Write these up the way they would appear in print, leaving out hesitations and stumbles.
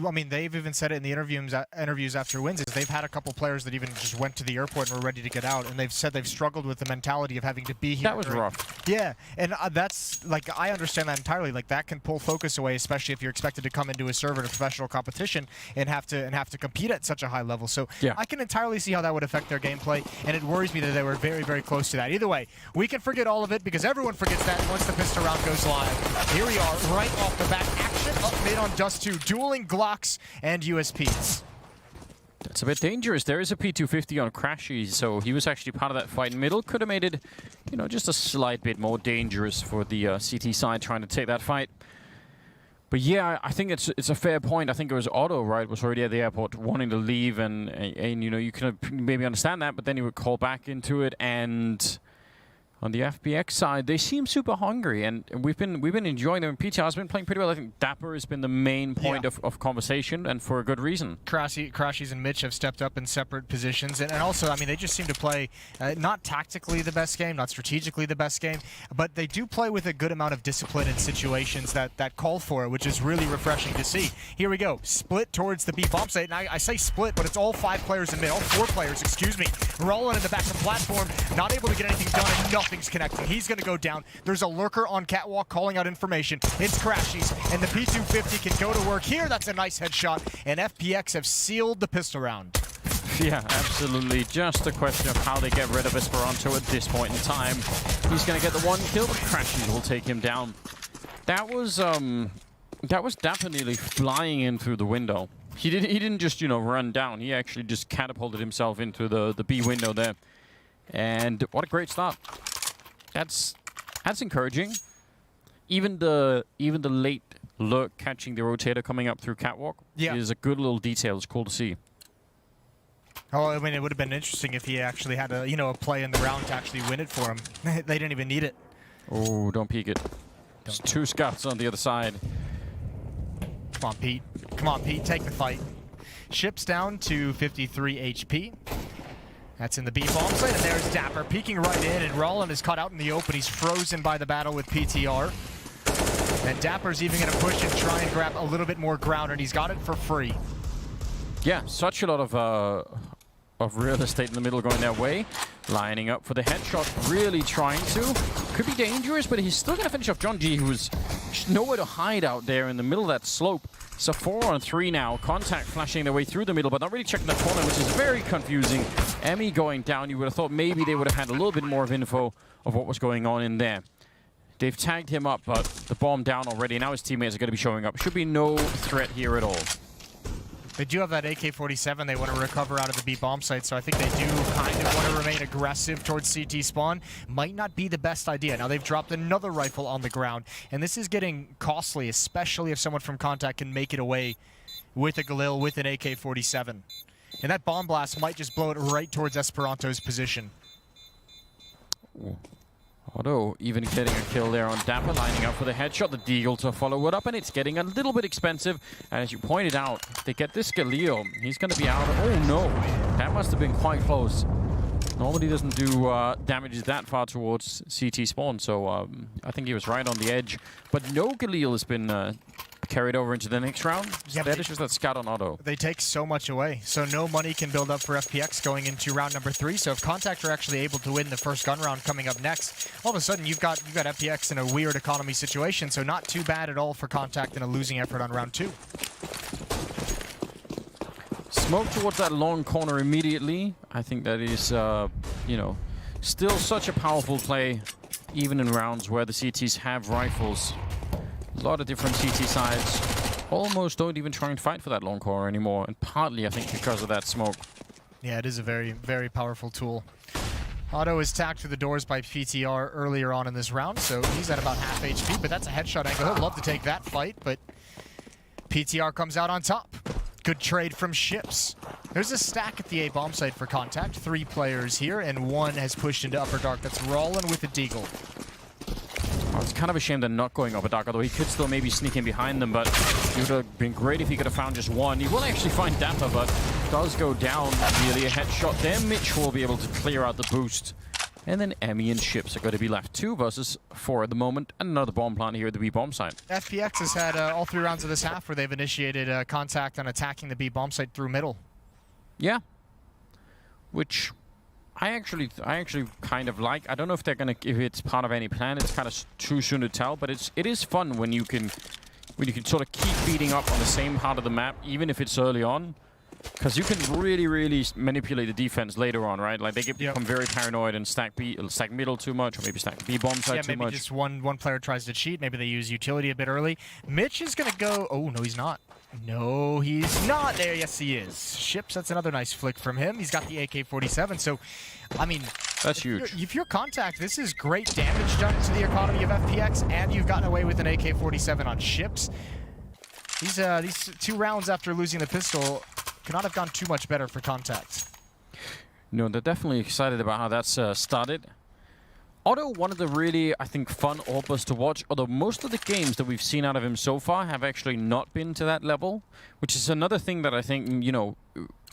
I mean, they've even said it in the interviews after wins, is they've had a couple players that even just went to the airport and were ready to get out, and they've said they've struggled with the mentality of having to be here. That was rough. Yeah, and that's, like, I understand that entirely. Like, that can pull focus away, especially if you're expected to come into a server in a professional competition and have to compete at such a high level. So yeah. I can entirely see how that would affect their gameplay, and it worries me that they were very, very close to that. Either way, we can forget all of it because everyone forgets that once the pistol round goes live. Here we are, right off the bat, action up mid on Dust 2, dueling Glocks and USPs. That's a bit dangerous. There is a P250 on Crashy, so he was actually part of that fight in middle. Could have made it, you know, just a slight bit more dangerous for the CT side trying to take that fight. But yeah, I think it's a fair point. I think it was Otto, right, was already at the airport wanting to leave, and you know, you can maybe understand that, but then he would call back into it, and on the FPX side, they seem super hungry, and we've been enjoying them. PTR's been playing pretty well. I think Dapper has been the main point of conversation, and for a good reason. Crashies and Mitch have stepped up in separate positions, and also, I mean, they just seem to play not tactically the best game, not strategically the best game, but they do play with a good amount of discipline in situations that call for it, which is really refreshing to see. Here we go, split towards the B bomb site, and I say split, but it's all 5 players in mid, all 4 players, excuse me, rolling in the back of the platform, not able to get anything done, and nothing's connecting. He's going to go down. There's a lurker on catwalk calling out information. It's Crashies, and the P250 can go to work here. That's a nice headshot, and FPX have sealed the pistol round. Yeah, absolutely. Just a question of how they get rid of Esperanto at this point in time. He's going to get the 1 kill, but Crashies will take him down. That was Dapper nearly flying in through the window. He didn't just, you know, run down. He actually just catapulted himself into the B window there. And what a great start. That's encouraging. Even the late lurk catching the rotator coming up through catwalk is a good little detail. It's cool to see. Oh, I mean, it would have been interesting if he actually had a, you know, a play in the round to actually win it for him. They didn't even need it. Oh, don't peek it. There's 2 scouts on the other side. Come on, Pete. Come on, Pete. Take the fight. Ships down to 53 HP. That's in the B-bomb site, and there's Dapper peeking right in, and Roland is caught out in the open. He's frozen by the battle with PTR. And Dapper's even going to push and try and grab a little bit more ground, and he's got it for free. Yeah, such a lot of real estate in the middle going their way. Lining up for the headshot, really trying to. Could be dangerous, but he's still going to finish off John G, who's nowhere to hide out there in the middle of that slope. It's a 4-on-3 now. c0ntact flashing their way through the middle, but not really checking the corner, which is very confusing. Emmy going down. You would have thought maybe they would have had a little bit more of info of what was going on in there. They've tagged him up, but the bomb down already. Now his teammates are going to be showing up. Should be no threat here at all. They do have that AK-47 they want to recover out of the B bomb site, so I think they do kind of want to remain aggressive towards CT spawn. Might not be the best idea. Now they've dropped another rifle on the ground, and this is getting costly, especially if someone from c0ntact can make it away with a Galil, with an AK-47. And that bomb blast might just blow it right towards Esperanto's position. Ooh. Otto even getting a kill there on Dapper, lining up for the headshot. The Deagle to follow it up, and it's getting a little bit expensive. And as you pointed out, they get this Galil. He's going to be out of... Oh, no. That must have been quite close. Normally doesn't do damages that far towards CT spawn, so I think he was right on the edge. But no Galil has been carried over into the next round. Yeah, that is just that scout on Otto. They take so much away, so no money can build up for FPX going into round number 3. So if c0ntact are actually able to win the first gun round coming up next, all of a sudden you've got FPX in a weird economy situation. So not too bad at all for c0ntact in a losing effort on round 2. Smoke towards that long corner immediately. I think that is, you know, still such a powerful play, even in rounds where the CTs have rifles. A lot of different CT sides almost don't even try and fight for that long corner anymore, and partly, I think, because of that smoke. Yeah, it is a very, very powerful tool. Otto is tagged through the doors by PTR earlier on in this round, so he's at about half HP, but that's a headshot angle. He'll love to take that fight, but PTR comes out on top. Good trade from Ships. There's a stack at the A bomb site for c0ntact. 3 players here, and 1 has pushed into Upper Dark. That's Rollin with a Deagle. Oh, it's kind of a shame they're not going Upper Dark, although he could still maybe sneak in behind them, but it would have been great if he could have found just 1. He will actually find Dapper, but does go down. Really a headshot there. Mitch will be able to clear out the boost And then Emmy and Ships are going to be left 2 versus 4 at the moment. And another bomb plant here at the B bomb site. FPX has had all 3 rounds of this half where they've initiated contact on attacking the B bomb site through middle. Yeah. Which I actually kind of like. I don't know if they're going to, if it's part of any plan. It's kind of too soon to tell, but it is fun when you can sort of keep beating up on the same part of the map, even if it's early on. Because you can really manipulate the defense later on, right? Like they become very paranoid and stack middle too much, or maybe stack B bomb side too maybe much. Just one player tries to cheat. Maybe they use utility a bit early. Mitch is gonna go. Oh no, he's not. No, he's not there. Yes, he is. Ships. That's another nice flick from him. He's got the AK-47. So, I mean, that's huge. If you're contact, this is great damage done to the economy of FPX, and you've gotten away with an AK-47 on Ships. These 2 rounds after losing the pistol cannot have gone too much better for contact. No, they're definitely excited about how that's started. Otto, one of the really, I think, fun AWPers to watch, although most of the games that we've seen out of him so far have actually not been to that level, which is another thing that I think, you know,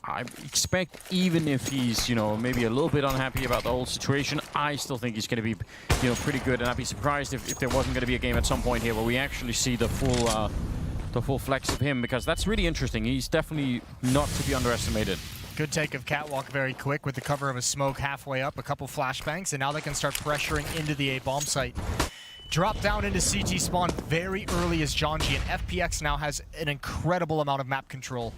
I expect, even if he's, you know, maybe a little bit unhappy about the whole situation, I still think he's going to be, you know, pretty good, and I'd be surprised if there wasn't going to be a game at some point here where we actually see the full flex of him, because that's really interesting. He's definitely not to be underestimated. Good take of Catwalk very quick with the cover of a smoke halfway up, a couple flashbangs, and now they can start pressuring into the A bomb site. Drop down into CT spawn very early as Jonji, and FPX now has an incredible amount of map control.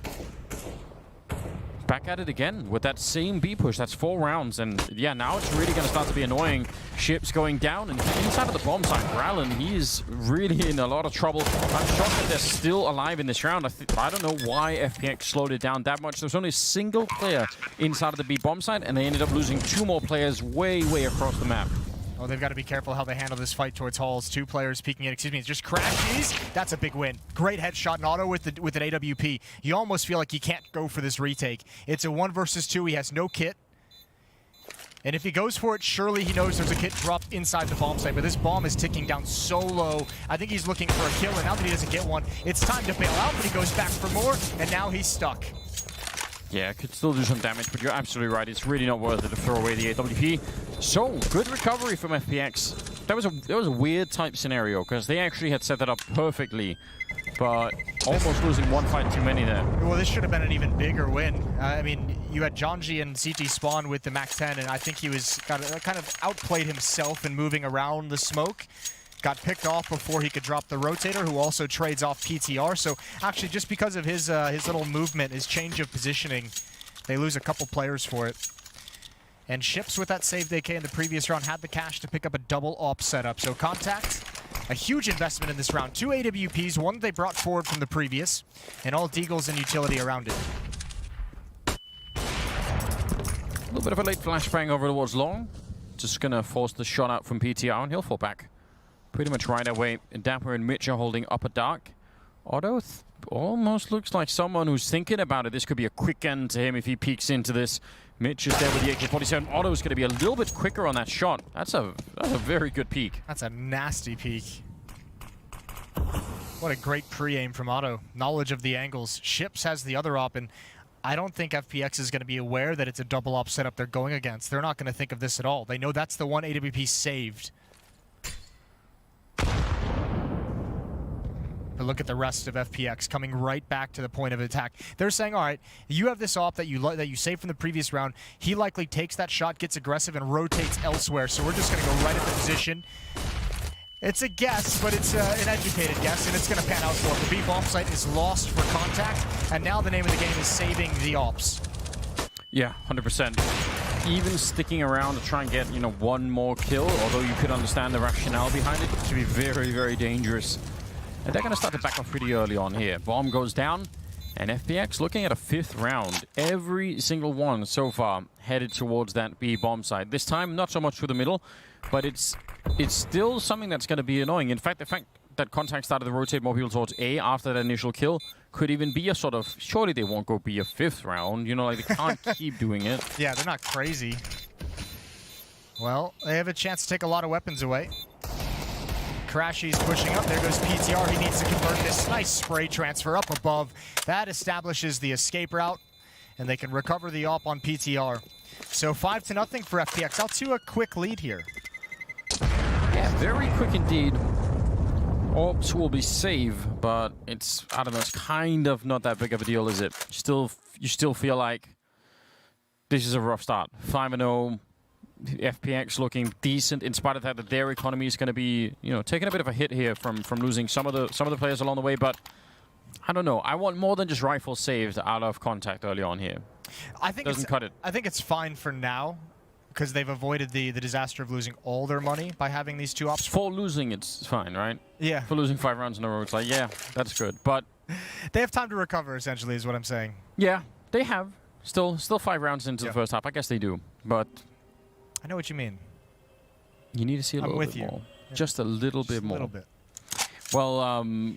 Back at it again with that same B push. That's 4 rounds, and yeah, now it's really going to start to be annoying. Ships going down, and inside of the bomb site, Rallen, he is really in a lot of trouble. I'm shocked that they're still alive in this round. I don't know why FPX slowed it down that much. There's only a single player inside of the B bomb site, and they ended up losing 2 more players way across the map. Oh, they've got to be careful how they handle this fight towards Halls. 2 players peeking in. Excuse me, it's just crashes. That's a big win. Great headshot in Auto with an AWP. You almost feel like he can't go for this retake. It's a 1 versus 2. He has no kit. And if he goes for it, surely he knows there's a kit dropped inside the bomb site. But this bomb is ticking down so low. I think he's looking for a kill, and now that he doesn't get one, it's time to bail out, but he goes back for more, and now he's stuck. Yeah, could still do some damage, but you're absolutely right. It's really not worth it to throw away the AWP. So, good recovery from FPX. That was a weird type scenario, because they actually had set that up perfectly, but almost losing 1 fight too many there. Well, this should have been an even bigger win. I mean, you had Jonji and CT spawn with the Mac 10, and I think he was kind of outplayed himself in moving around the smoke. Got picked off before he could drop the rotator, who also trades off PTR. So actually, just because of his little movement, his change of positioning, they lose a couple players for it. And Ships, with that saved AK in the previous round, had the cash to pick up a double op setup. So Contact, a huge investment in this round. 2 AWPs, 1 they brought forward from the previous, and all deagles and utility around it. A little bit of a late flashbang over towards long. Just gonna force the shot out from PTR, and he'll fall back pretty much right away. Dapper and Mitch are holding upper dark. Otto almost looks like someone who's thinking about it. This could be a quick end to him if he peeks into this. Mitch is there with the AK-47. Otto's going to be a little bit quicker on that shot. That's a very good peek. That's a nasty peek. What a great pre-aim from Otto. Knowledge of the angles. Ships has the other op, and I don't think FPX is going to be aware that it's a double op setup they're going against. They're not going to think of this at all. They know that's the 1 AWP saved. But look at the rest of FPX coming right back to the point of attack. They're saying, all right, you have this op that you saved from the previous round. He likely takes that shot, gets aggressive, and rotates elsewhere. So we're just going to go right at the position. It's a guess, but it's an educated guess, and it's going to pan out for it. The B bomb site is lost for Contact, and now the name of the game is saving the ops. Yeah, 100%. Even sticking around to try and get, you know, 1 more kill, although you could understand the rationale behind it, it should be very dangerous. And they're going to start to back off pretty early on here. Bomb goes down, and FPX looking at a 5th round. Every single one so far headed towards that B bomb site. This time, not so much through the middle, but it's still something that's going to be annoying. In fact, the fact that Contact started to rotate more people towards A after that initial kill could even be a sort of, surely they won't go be a 5th round. You know, like they can't keep doing it. Yeah, they're not crazy. Well, they have a chance to take a lot of weapons away. Crashy's pushing up. There goes PTR. He needs to convert this. Nice spray transfer up above. That establishes the escape route, and they can recover the op on PTR. So 5-0 for FPX. Out to a quick lead here. Yeah, very quick indeed. Orbs will be saved, but it's, I don't know, it's kind of not that big of a deal, is it? You still feel like this is a rough start. 5-0, FPX looking decent, in spite of that their economy is going to be, you know, taking a bit of a hit here from losing some of the players along the way. But I don't know. I want more than just rifles saved out of contact early on here. I think doesn't cut it. I think it's fine for now, because they've avoided the disaster of losing all their money by having these two ops. For losing, it's fine, right? Yeah. For losing 5 rounds in a row, it's like, yeah, that's good. But they have time to recover, essentially, is what I'm saying. yeah, they have. Still 5 rounds into the first half. I guess they do. But I know what you mean. you need to see a little bit more. Just a little bit more. A little bit. Well,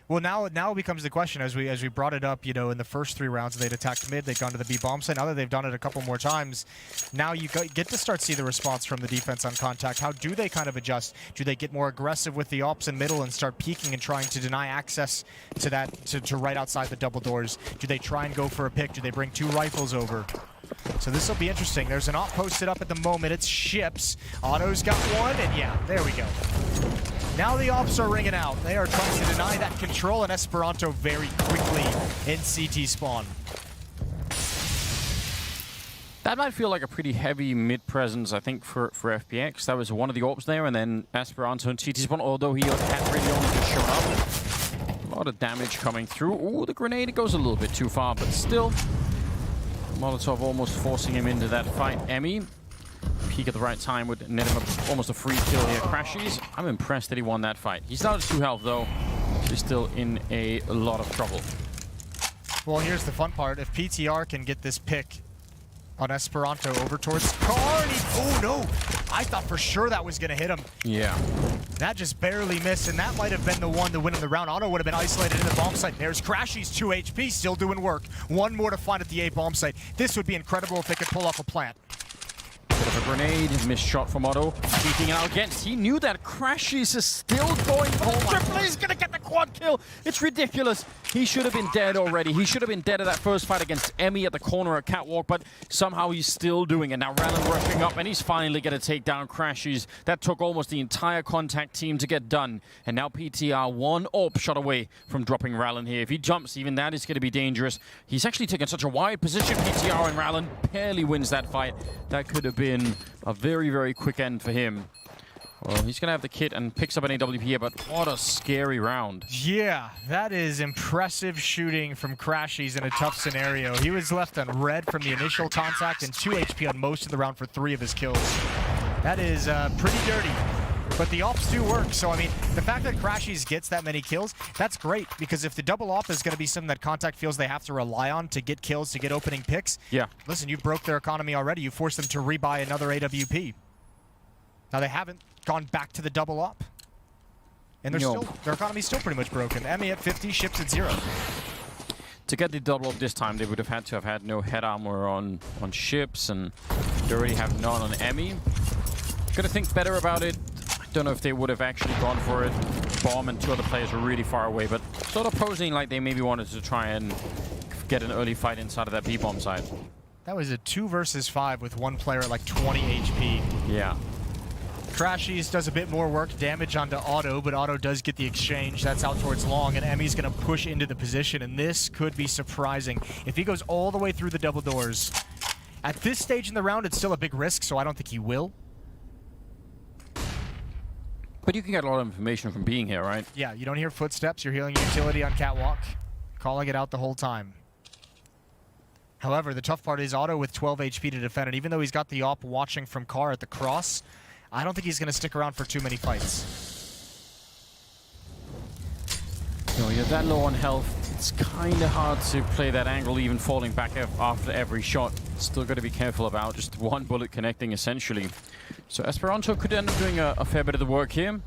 well, now it becomes the question, as we brought it up, you know, in the first 3 rounds they'd attacked mid, they'd gone to the B bomb site. Now that they've done it a couple more times, now you get to start see the response from the defense on contact. How do they kind of adjust? Do they get more aggressive with the ops in middle and start peeking and trying to deny access to that to right outside the double doors? Do they try and go for a pick? Do they bring 2 rifles over? So this will be interesting. There's an op posted up at the moment. It's Ships. Otto's got one, and yeah, there we go. Now the ops are ringing out. They are trying to deny that control, and Esperanto very quickly in CT spawn. that might feel like a pretty heavy mid presence, I think, for FPX. That was one of the orbs there, and then Esperanto and CT spawn, although he had really only just shown up. A lot of damage coming through. Ooh, the grenade goes a little bit too far, but still. Molotov almost forcing him into that fight. Emmy, peak at the right time would net him almost a free kill here. Crashies, I'm impressed that he won that fight. He's down to 2 health though. He's still in a lot of trouble. Well, here's the fun part. If PTR can get this pick on Esperanto over towards Car, and oh no! I thought for sure that was gonna hit him. Yeah. That just barely missed, and that might have been the one to win in the round. Otto would have been isolated in the bomb site. There's Crashy's 2 HP, still doing work. 1 more to find at the A bomb site. This would be incredible if they could pull off a plant. Bit of a grenade, missed shot from Otto. Peeking out against. He knew that Crashies is still going for the triple. He's gonna get the quad kill. It's ridiculous. He should have been dead already. He should have been dead at that first fight against Emmy at the corner at Catwalk, but somehow he's still doing it. Now Rallen rushing up, and he's finally gonna take down Crashies. That took almost the entire contact team to get done. And now PTR 1 AWP shot away from dropping Rallen here. If he jumps, even that is gonna be dangerous. He's actually taken such a wide position. PTR and Rallen barely wins that fight. That could have been a very, very quick end for him. Well, he's going to have the kit and picks up an AWP here, but what a scary round. Yeah, that is impressive shooting from Crashies in a tough scenario. He was left on red from the initial contact and 2 HP on most of the round for 3 of his kills. That is pretty dirty. But the ops do work, so I mean, the fact that Crashies gets that many kills, that's great, because if the double op is going to be something that Contact feels they have to rely on to get kills, to get opening picks, yeah. Listen, you broke their economy already. You forced them to rebuy another AWP. Now they haven't gone back to the double op. And they're their economy's still pretty much broken. Emmy at 50, Ships at 0. To get the double up this time, they would have had to have had no head armor on Ships, and they already have none on Emmy. Gonna think better about it. Don't know if they would have actually gone for it. Bomb and 2 other players were really far away, but sort of posing like they maybe wanted to try and get an early fight inside of that B-bomb side. That was a 2 versus 5 with 1 player at like 20 HP. Yeah. Crashies does a bit more work, damage onto Otto, but Otto does get the exchange. That's out towards long, and Emmy's going to push into the position, and this could be surprising. If he goes all the way through the double doors, at this stage in the round, it's still a big risk, so I don't think he will. But you can get a lot of information from being here, right? Yeah, you don't hear footsteps. You're healing utility on Catwalk. Calling it out the whole time. However, the tough part is Otto with 12 HP to defend, and even though he's got the op watching from Car at the cross, I don't think he's going to stick around for too many fights. No, you're that low on health. It's kind of hard to play that angle, even falling back after every shot. Still got to be careful about just 1 bullet connecting, essentially. So Esperanto could end up doing a fair bit of the work here.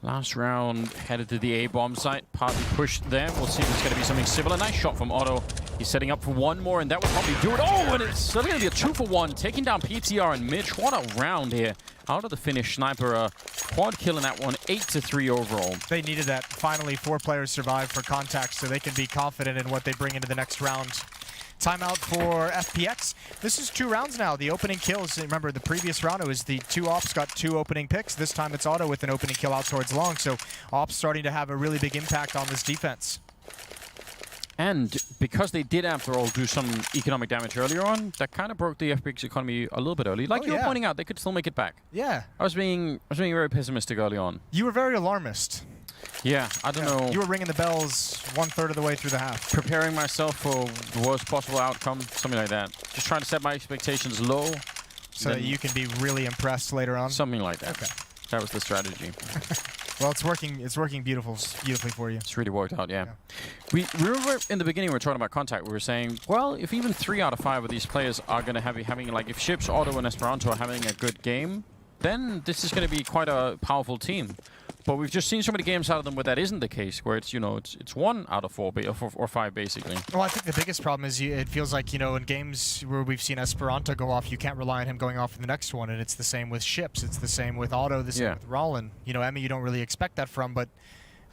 Last round headed to the A-bomb site, partly pushed there. We'll see if it's going to be something similar. Nice shot from Otto. He's setting up for 1 more, and that will probably do it. Oh, and it's going to be a 2 for 1, taking down PTR and Mitch. What a round here. Out of the finish, Sniper, quad kill in that one, 8-3 overall. They needed that. Finally, 4 players survived for Contact, so they can be confident in what they bring into the next round. Timeout for FPX. This is 2 rounds now. The opening kills, remember the previous round it was the 2 ops got 2 opening picks. This time it's Auto with an opening kill out towards long. So ops starting to have a really big impact on this defense. And because they did, after all, do some economic damage earlier on, that kind of broke the FPX economy a little bit early. Like you were pointing out, they could still make it back. Yeah. I was being very pessimistic early on. You were very alarmist. Yeah, I don't know. You were ringing the bells 1/3 of the way through the half. Preparing myself for the worst possible outcome, something like that. Just trying to set my expectations low. So that you can be really impressed later on? Something like that. Okay. That was the strategy. Well, it's working beautifully for you. It's really worked out, yeah. We remember in the beginning we were talking about Contact, we were saying, well, if even 3 out of 5 of these players are going to be having, like, if Ships, Auto, and Esperanto are having a good game, then this is going to be quite a powerful team. But we've just seen so many games out of them where that isn't the case, where it's, you know, it's 1 out of 4 or 5 basically. Well, I think the biggest problem is it feels like, you know, in games where we've seen Esperanto go off, you can't rely on him going off in the next one, and it's the same with Ships, it's the same with Auto, the same with Rollin. You know, Emmy, you don't really expect that from, but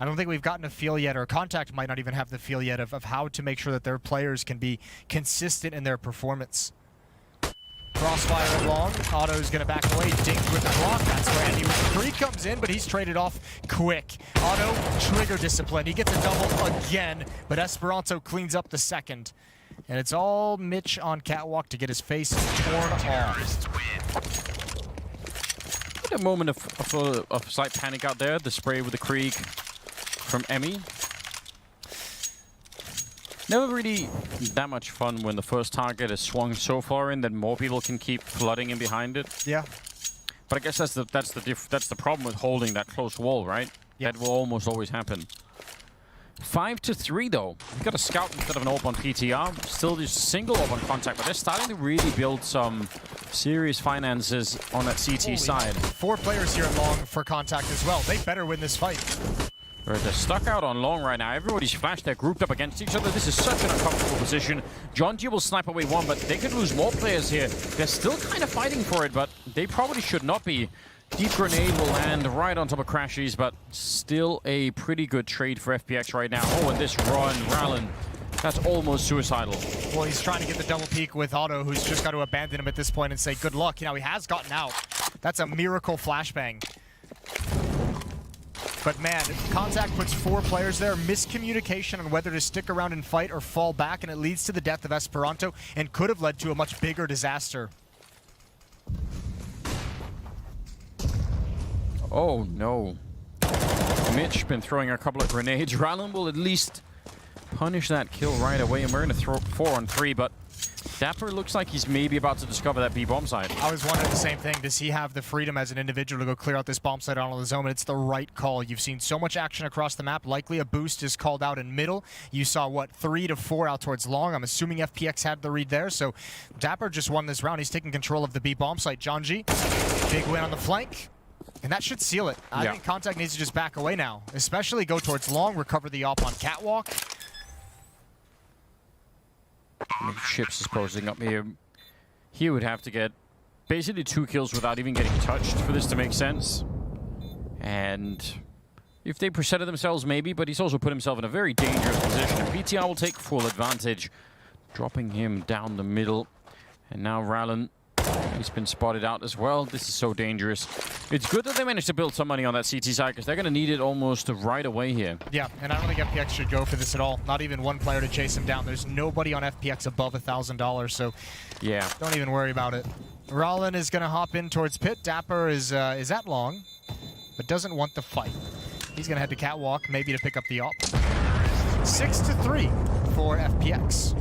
I don't think we've gotten a feel yet, or Contact might not even have the feel yet of how to make sure that their players can be consistent in their performance. Crossfire long. Auto's going to back away. Dinked with the block. That's where Andy with the 3 comes in, but he's traded off quick. Auto, trigger discipline. He gets a double again, but Esperanto cleans up the second. And it's all Mitch on catwalk to get his face torn off. A moment of slight panic out there. The spray with the Krieg from Emmy. Never really that much fun when the first target is swung so far in that more people can keep flooding in behind it. Yeah. But I guess that's the problem with holding that close wall, right? Yep. That will almost always happen. 5-3 though. We've got a scout instead of an AWP on PTR. Still just single AWP on Contact, but they're starting to really build some serious finances on that CT side. 4 players here at long for Contact as well. They better win this fight. They're stuck out on long right now. Everybody's flashed. They're grouped up against each other. This is such an uncomfortable position. John G will snipe away 1, but they could lose more players here. They're still kind of fighting for it, but they probably should not be. Deep grenade will land right on top of Crashies, but still a pretty good trade for FPX right now. Oh, and this run, Rallen, that's almost suicidal. Well, he's trying to get the double peek with Auto, who's just got to abandon him at this point and say good luck. You know, he has gotten out. That's a miracle flashbang. But man, Contact puts 4 players there. Miscommunication on whether to stick around and fight or fall back, and it leads to the death of Esperanto and could have led to a much bigger disaster. Oh no. Mitch been throwing a couple of grenades. Rallen will at least punish that kill right away, and we're going to throw 4 on 3, but Dapper looks like he's maybe about to discover that B-bomb site. I was wondering the same thing. Does he have the freedom as an individual to go clear out this bomb site on his own? And it's the right call. You've seen so much action across the map. Likely a boost is called out in middle. You saw, what, 3 to 4 out towards long. I'm assuming FPX had the read there. So Dapper just won this round. He's taking control of the B-bomb site. John G, big win on the flank. And that should seal it. I think Contact needs to just back away now. Especially go towards long, recover the op on catwalk. Ships is posing up here. He would have to get basically 2 kills without even getting touched for this to make sense. And if they presented themselves, maybe, but he's also put himself in a very dangerous position. And PTR will take full advantage, dropping him down the middle. And now Rallen, he's been spotted out as well. This is so dangerous. It's good that they managed to build some money on that CT side, because they're going to need it almost right away here. Yeah, and I don't think FPX should go for this at all. Not even 1 player to chase him down. There's nobody on FPX above $1,000, so yeah, don't even worry about it. Rollin is going to hop in towards pit. Dapper is at long, but doesn't want the fight. He's going to head to catwalk, maybe to pick up the op. 6-3 for FPX.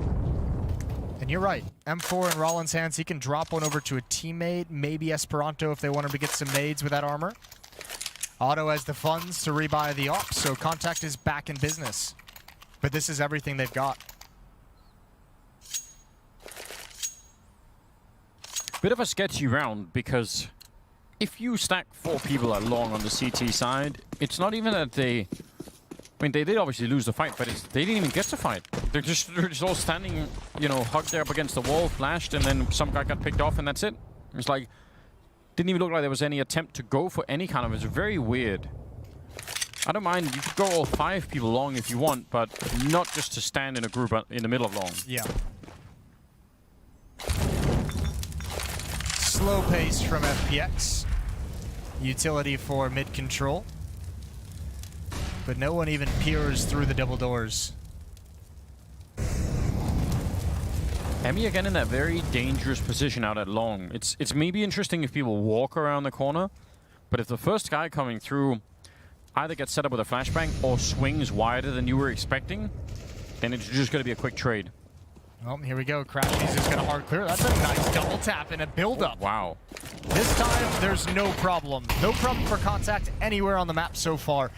And you're right, M4 in Rollin's hands. He can drop one over to a teammate, maybe Esperanto if they want him to get some nades with that armor. Auto has the funds to rebuy the op, so Contact is back in business. But this is everything they've got. Bit of a sketchy round, because if you stack 4 people along on the CT side, it's not even that they... I mean, they did obviously lose the fight, but they didn't even get to fight. They're just all standing, you know, hugged there up against the wall, flashed, and then some guy got picked off, and that's it. It's like, didn't even look like there was any attempt to go for any kind of... It's very weird. I don't mind. You could go all 5 people long if you want, but not just to stand in a group in the middle of long. Yeah. slow pace from FPX. Utility for mid control. But no one even peers through the double doors. Emmy again in that very dangerous position out at long. It's maybe interesting if people walk around the corner, but if the first guy coming through either gets set up with a flashbang or swings wider than you were expecting, then it's just going to be a quick trade. Well, here we go. Crashies is going to hard clear. That's a nice double tap and a build-up. Oh, wow. This time, there's no problem. No problem for contact anywhere on the map so far.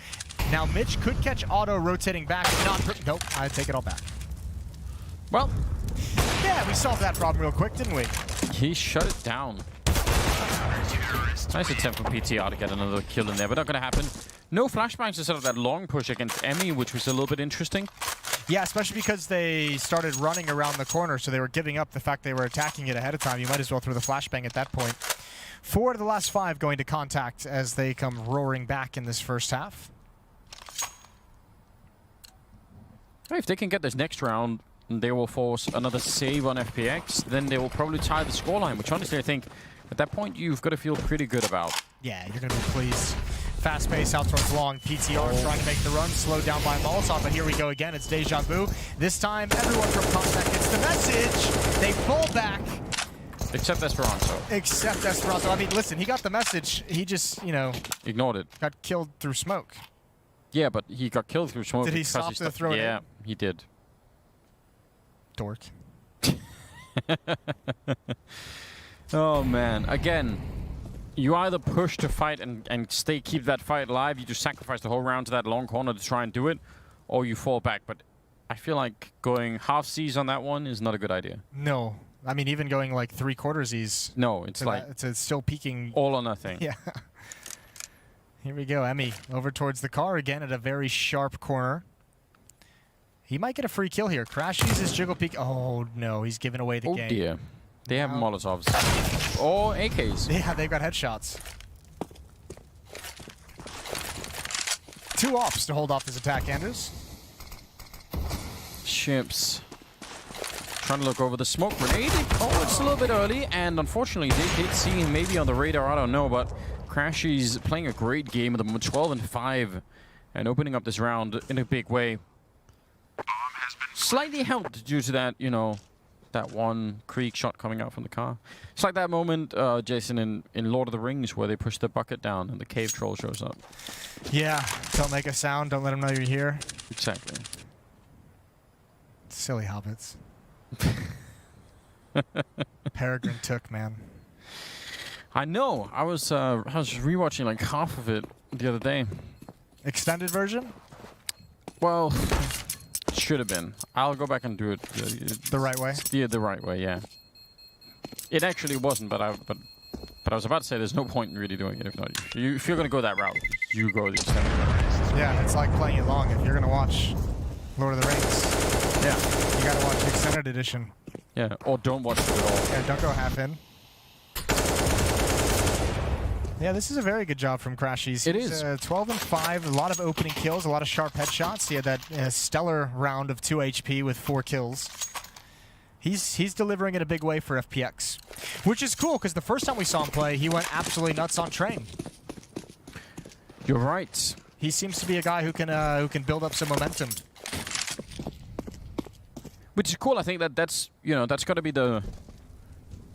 Now, Mitch could catch Auto rotating back. Nope, I take it all back. Well, yeah, we solved that problem real quick, didn't we? he shut it down. Nice attempt from PTR to get another kill in there, but not going to happen. No flashbangs to set up that long push against Emmy, which was a little bit interesting. Yeah, especially because they started running around the corner, so they were giving up the fact they were attacking it ahead of time. You might as well throw the flashbang at that point. 4 of the last 5 going to contact as they come roaring back in this first half. If they can get this next round, they will force another save on FPX, then they will probably tie the scoreline, which honestly I think at that point you've got to feel pretty good about. Yeah, you're going to be pleased. Fast pace out towards long. PTR trying to make the run, slowed down by Molotov, but here we go again. It's Deja Vu. This time, everyone from Contact gets the message. They pull back. Except Esperanto. Except Esperanto. I mean, listen, he got the message. He just, you know... ignored it. Got killed through smoke. Yeah, but he got killed through smoke. Did he stop to throw it in? Yeah, he did. Dork. Oh, man. Again, you either push to fight and keep that fight alive, you just sacrifice the whole round to that long corner to try and do it, or you fall back. But I feel like going half C's on that one is not a good idea. No. I mean, even going like 3/4 Z's. No, it's like... it's still peaking. all or nothing. Yeah. Here we go. Emmy over towards the car again at a very sharp corner. He might get a free kill here. Crash uses jiggle peek. Oh, no. He's giving away the game. Oh, dear. They have Molotovs. Or AKs. Yeah, they've got headshots. 2 ops to hold off his attack, Anders. Ships. Trying to look over the smoke grenade. Oh, it's a little bit early, and unfortunately, they did see him maybe on the radar. I don't know, but Crashy's playing a great game with them, 12-5, and opening up this round in a big way. Slightly helped due to that, you know, that one creek shot coming out from the car. It's like that moment, Jason, in Lord of the Rings where they push the bucket down and the cave troll shows up. Yeah, don't make a sound. Don't let them know you're here. Exactly. Silly hobbits. Peregrine took, man. I know. I was rewatching like half of it the other day. Extended version? Well, should have been. I'll go back and do it the right way. Yeah, the right way. Yeah. It actually wasn't, but I was about to say there's no point in really doing it if not. If you're gonna go that route, you go the extended route. Yeah, it's like playing it long. If you're gonna watch Lord of the Rings, yeah, you gotta watch the extended edition. Yeah, or don't watch it at all. Yeah, don't go half in. Yeah, this is a very good job from Crashies. It is. 12-5, a lot of opening kills, a lot of sharp headshots. He had that stellar round of 2 HP with 4 kills. He's delivering in a big way for FPX, which is cool because the first time we saw him play, he went absolutely nuts on Train. You're right. He seems to be a guy who can build up some momentum. Which is cool. I think that's got to be the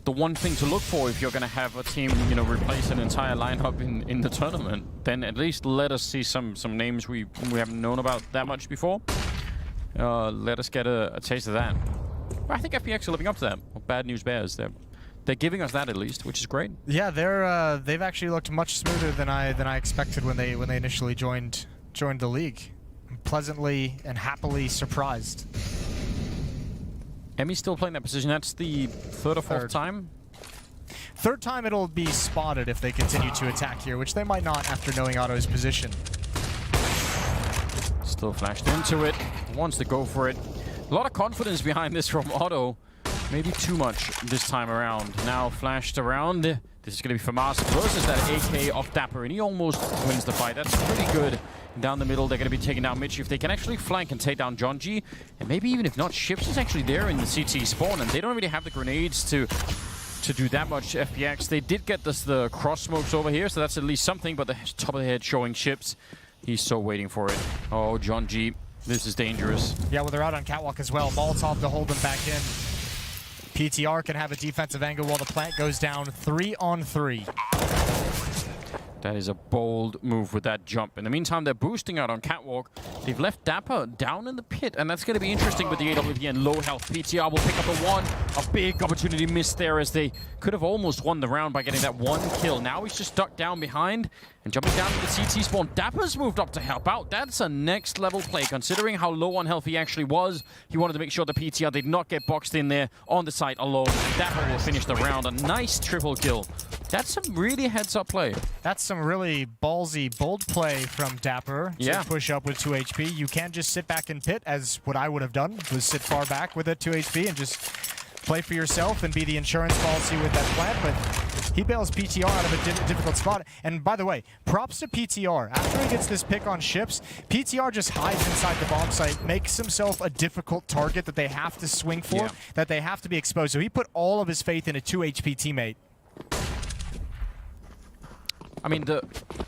one thing to look for if you're going to have a team, you know, replace an entire lineup in the tournament. Then at least let us see some names we haven't known about that much before. Let us get a taste of that. But I think FPX are living up to that. Well, Bad News Bears. They're giving us that at least, which is great. Yeah, they've actually looked much smoother than I expected when they initially joined the league. I'm pleasantly and happily surprised. Emmy's still playing that position. That's the third or fourth time? Third time it'll be spotted if they continue to attack here, which they might not after knowing Otto's position. Still flashed into it. Wants to go for it. A lot of confidence behind this from Otto. Maybe too much this time around. Now flashed around. This is going to be Famas versus that AK off Dapper, and he almost wins the fight. That's pretty good. Down the middle, they're going to be taking down Mitch. If they can actually flank and take down John G, and maybe even if not, Ships is actually there in the CT spawn, and they don't really have the grenades to to do that much to FPX. They did get the cross smokes over here, so that's at least something, but the top of the head showing ships. He's so waiting for it. Oh, John G. This is dangerous. Yeah, well, they're out on catwalk as well. Molotov to hold them back in. PTR can have a defensive angle while the plant goes down 3-on-3. That is a bold move with that jump. In the meantime, they're boosting out on catwalk. They've left Dapper down in the pit, and that's going to be interesting with the AWP and low health. PTR will pick up the one. A big opportunity missed there, as they could have almost won the round by getting that one kill. Now he's just ducked down behind and jumping down to the CT spawn. Dapper's moved up to help out. That's a next level play, considering how low on health he actually was. He wanted to make sure the PTR did not get boxed in there on the site alone. And Dapper will finish the round. A nice triple kill. That's some really heads-up play. That's some really ballsy, bold play from Dapper to push up with 2 HP. You can't just sit back in pit, as what I would have done, was sit far back with a 2 HP and just play for yourself and be the insurance policy with that plant, but he bails PTR out of a difficult spot. And by the way, props to PTR. After he gets this pick on ships, PTR just hides inside the bomb site, makes himself a difficult target that they have to swing for, that they have to be exposed. So he put all of his faith in a 2 HP teammate. I mean,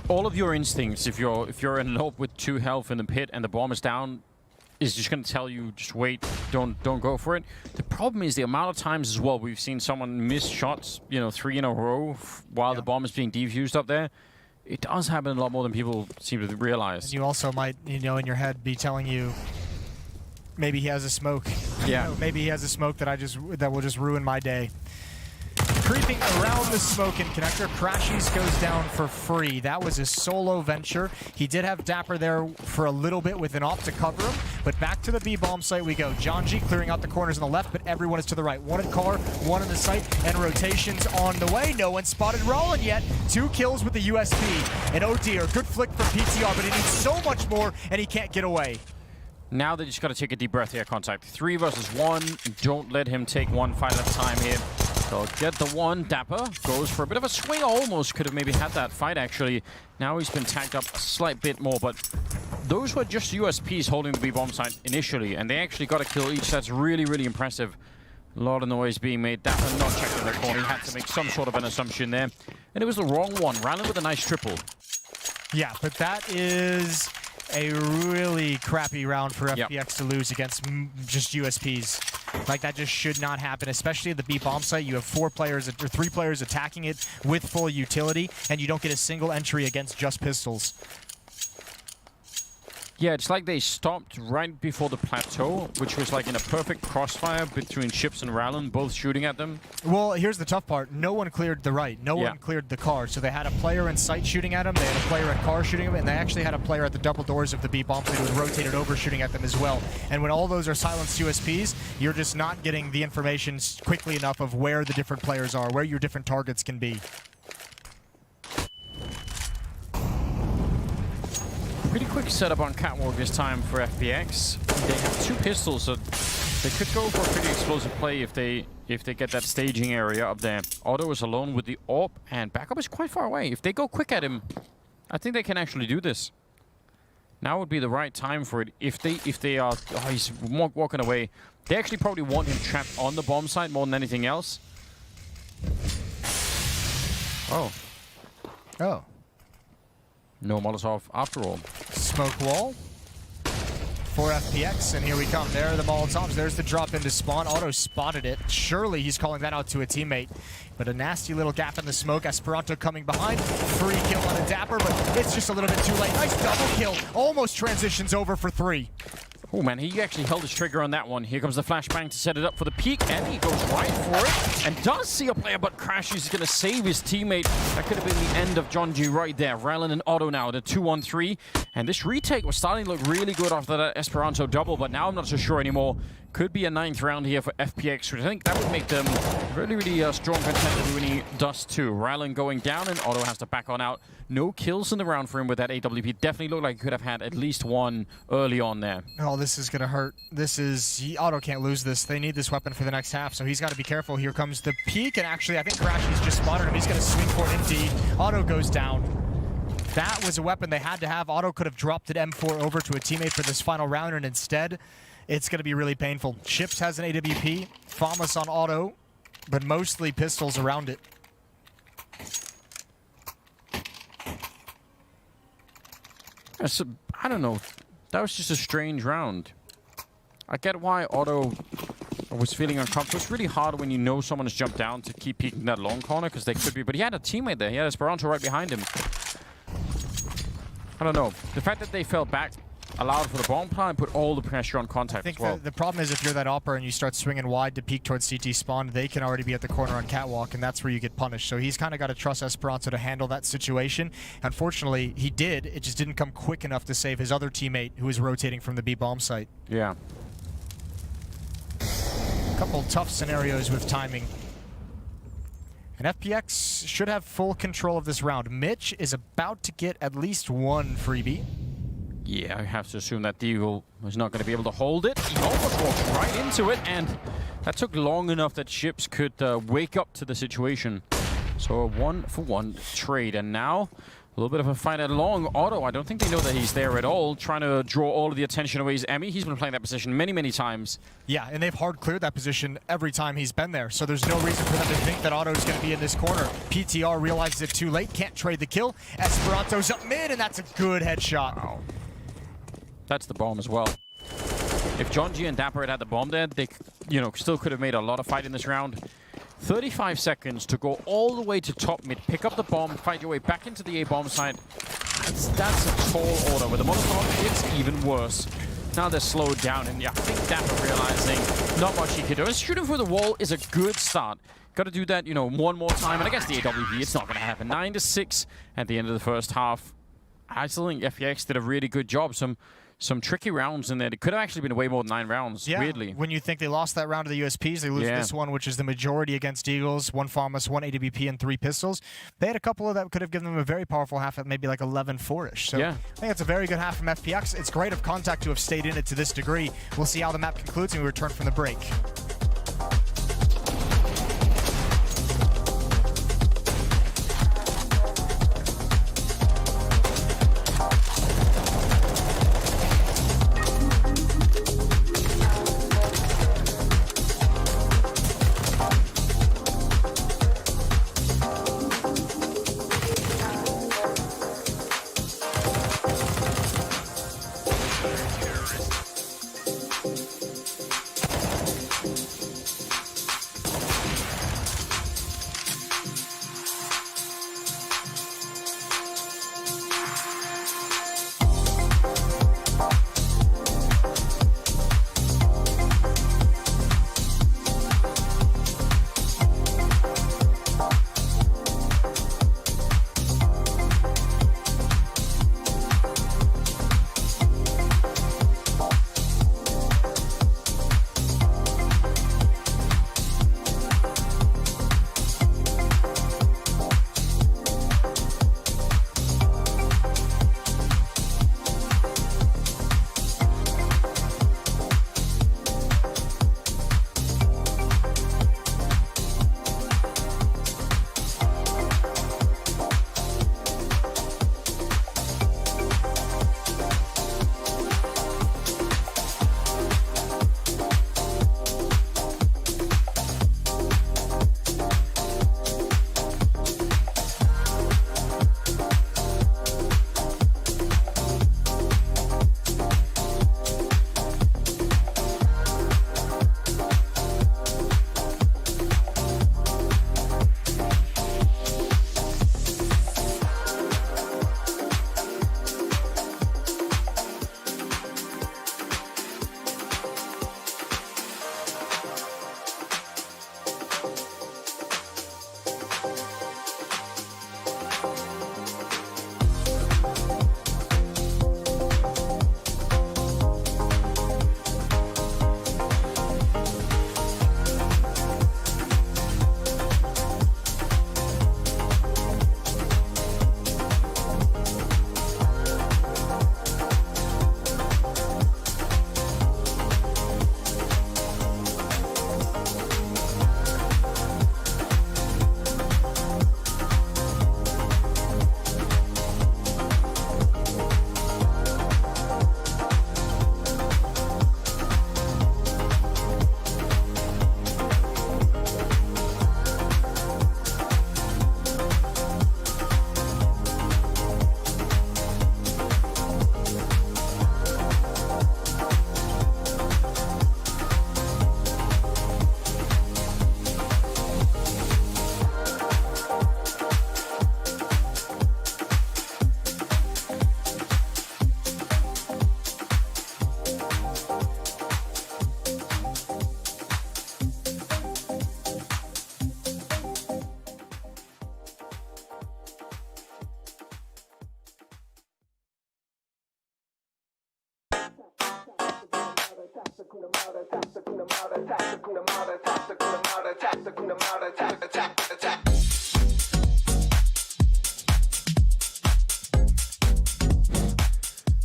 all of your instincts, if you're in low with 2 health in the pit and the bomb is down, is just going to tell you, just wait, don't go for it. The problem is the amount of times as well we've seen someone miss shots, 3 in a row while the bomb is being defused up there. It does happen a lot more than people seem to realize. And you also might, in your head, be telling you, maybe he has a smoke. Yeah. Maybe he has a smoke that will just ruin my day. Creeping around the smoke and connector, Crashies goes down for free. That was a solo venture. He did have Dapper there for a little bit with an op to cover him, but back to the B bomb site we go. John G clearing out the corners on the left, but everyone is to the right. One in car, one in the site, and rotations on the way. No one spotted Rollin yet. 2 kills with the USP. And oh dear, good flick from PTR, but he needs so much more, and he can't get away. Now they just got to take a deep breath here, Contact. 3 versus 1. Don't let him take one fight at a time here. So get the one. Dapper goes for a bit of a swing. Almost could have maybe had that fight, actually. Now he's been tagged up a slight bit more, but those were just USPs holding the B-bomb site initially, and they actually got a kill each. That's really, really impressive. A lot of noise being made. Dapper not checking the corner. He had to make some sort of an assumption there. And it was the wrong one. Rallen with a nice triple. Yeah, but that is a really crappy round for FPX to lose against just USPs. Like, that just should not happen, especially at the B bomb site. You have 4 players or 3 players attacking it with full utility, and you don't get a single entry against just pistols. Yeah, it's like they stopped right before the plateau, which was like in a perfect crossfire between Chips and Rallen, both shooting at them. Well, here's the tough part. No one cleared the right. No one cleared the car. So they had a player in sight shooting at them. They had a player at car shooting them. And they actually had a player at the double doors of the B bomb site who was rotated over shooting at them as well. And when all those are silenced USPs, you're just not getting the information quickly enough of where the different players are, where your different targets can be. Pretty quick setup on catwalk this time for FPX. They have 2 pistols, so they could go for a pretty explosive play if they get that staging area up there. Otto is alone with the AWP, and backup is quite far away. If they go quick at him, I think they can actually do this. Now would be the right time for it. If they are, oh, he's walking away. They actually probably want him trapped on the bomb site more than anything else. Oh. Oh. No Molotov after all. Smoke wall for FPX, and here we come. There are the Molotovs. There's the drop into spawn. Otto spotted it. Surely he's calling that out to a teammate. But a nasty little gap in the smoke. Esperanto coming behind. Free kill on a Dapper, but it's just a little bit too late. Nice double kill. Almost transitions over for 3. Oh man, he actually held his trigger on that one. Here comes the flashbang to set it up for the peak, and he goes right for it, and does see a player, but Crashies is going to save his teammate. That could have been the end of John G right there. Rallen and Otto now, the 2-1-3, and this retake was starting to look really good after that Esperanto double, but now I'm not so sure anymore. Could be a 9th round here for FPX, which I think that would make them really, really strong contender winning Dust 2. Rallen going down, and Otto has to back on out. No kills in the round for him with that AWP. Definitely looked like he could have had at least one early on there. Oh, this is going to hurt. Otto can't lose this. They need this weapon for the next half, so he's got to be careful. Here comes the peak, and actually I think Crashies just spotted him. He's going to swing for it indeed. Otto goes down. That was a weapon they had to have. Otto could have dropped it M4 over to a teammate for this final round, and instead, it's going to be really painful. Chips has an AWP. FunPlus on Otto. but mostly pistols around it. So, I don't know. That was just a strange round. I get why Otto was feeling uncomfortable. It's really hard when you know someone has jumped down to keep peeking that long corner, because they could be. But he had a teammate there. He had Esperanto right behind him. I don't know. The fact that they fell back allowed for the bomb plant and put all the pressure on Contact I think as well. the problem is if you're that Opera and you start swinging wide to peek towards CT spawn, they can already be at the corner on Catwalk, and that's where you get punished. So he's kind of got to trust Esperanto to handle that situation. Unfortunately, he did. It just didn't come quick enough to save his other teammate who was rotating from the B bomb site. Yeah. A couple tough scenarios with timing. And FPX should have full control of this round. Mitch is about to get at least one freebie. Yeah, I have to assume that Deagle was not going to be able to hold it. He almost walked right into it, and that took long enough that Ships could wake up to the situation. So a 1-for-1 trade, and now a little bit of a fight along. Otto, I don't think they know that he's there at all, trying to draw all of the attention away is Emmy. He's been playing that position many, many times. Yeah, and they've hard cleared that position every time he's been there, so there's no reason for them to think that Otto's going to be in this corner. PTR realizes it too late, can't trade the kill. Esperanto's up mid, and that's a good headshot. Wow. That's the bomb as well. If John G and Dapper had the bomb there, they, still could have made a lot of fight in this round. 35 seconds to go all the way to top mid, pick up the bomb, fight your way back into the A bomb site. That's a tall order. With the Molotov, it's even worse. Now they're slowed down, and I think Dapper realizing not much he can do. Shooting through the wall is a good start. Got to do that, one more time, and I guess the AWP, it's not going to happen. 9-6 at the end of the first half. I still think FPX did a really good job. Some tricky rounds in there. It could have actually been way more than 9 rounds, weirdly. When you think they lost that round to the USPs, they lose this one, which is the majority against Eagles, 1 FunPlus, 1 AWP, and 3 pistols. They had a couple of that could have given them a very powerful half at maybe like 11-4-ish. So I think it's a very good half from FPX. It's great of Contact to have stayed in it to this degree. We'll see how the map concludes when we return from the break.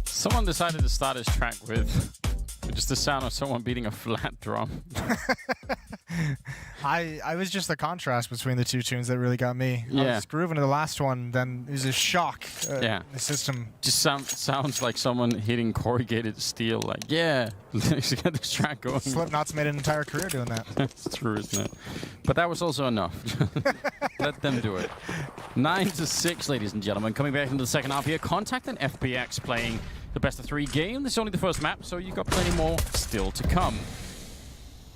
Someone decided to start his track with just the sound of someone beating a flat drum. I was just the contrast between the two tunes that really got me. I Yeah. was grooving to the last one, then it was a shock. Yeah. The system. Just sounds like someone hitting corrugated steel. Like, yeah, let's get this track going. Slipknot's made an entire career doing that. That's true, isn't it? But that was also enough. Let them do it. 9-6, ladies and gentlemen. Coming back into the second half here. c0ntact and FPX playing the best of 3 game. This is only the first map, so you've got plenty more still to come.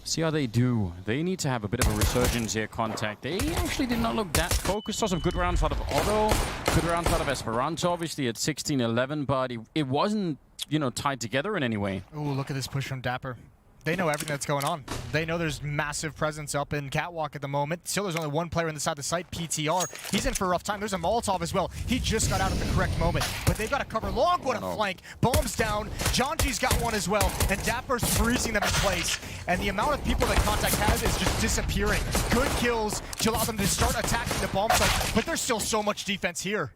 See how they do. They need to have a bit of a resurgence here, c0ntact. They actually did not look that focused. Saw some good rounds out of Otto, good rounds out of Esperanto, obviously at 16-11, but it wasn't, you know, tied together in any way. Ooh, look at this push from Dapper. They know everything that's going on. They know there's massive presence up in Catwalk at the moment. Still, there's only one player inside the site, PTR. He's in for a rough time. There's a Molotov as well. He just got out at the correct moment. But they've got to cover long. What a flank. Bombs down. Jonji's got one as well. And Dapper's freezing them in place. And the amount of people that c0ntact has is just disappearing. Good kills to allow them to start attacking the bomb site. But there's still so much defense here.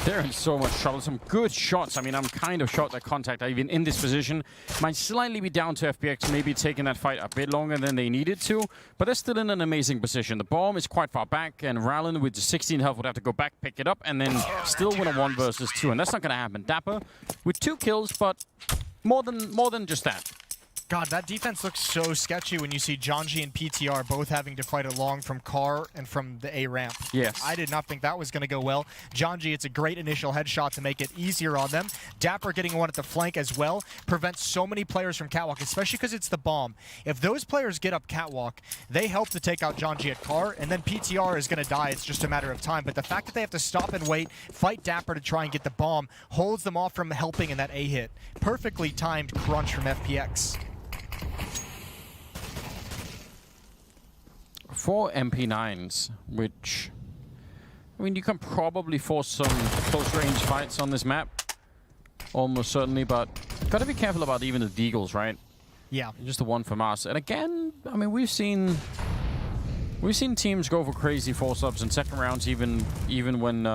They're in so much trouble. Some good shots. I mean, I'm kind of shocked that c0ntact are even in this position. Might slightly be down to FPX, maybe taking that fight a bit longer than they needed to, but they're still in an amazing position. The bomb is quite far back, and Rowland with the 16 health would have to go back, pick it up, and then still win a 1 versus 2, and that's not going to happen. Dapper with 2 kills, but more than just that. God, that defense looks so sketchy when you see Jonji and PTR both having to fight along from car and from the A ramp. Yes. I did not think that was going to go well. Jonji, it's a great initial headshot to make it easier on them. Dapper getting one at the flank as well prevents so many players from Catwalk, especially because it's the bomb. If those players get up Catwalk, they help to take out Jonji at car, and then PTR is going to die. It's just a matter of time. But the fact that they have to stop and wait, fight Dapper to try and get the bomb, holds them off from helping in that A hit. Perfectly timed crunch from FPX. 4 MP9s, which, I mean, you can probably force some close-range fights on this map, almost certainly, but gotta be careful about even the deagles, right? Yeah. Just the one from us. And again, I mean, we've seen teams go for crazy 4-subs in second rounds, even when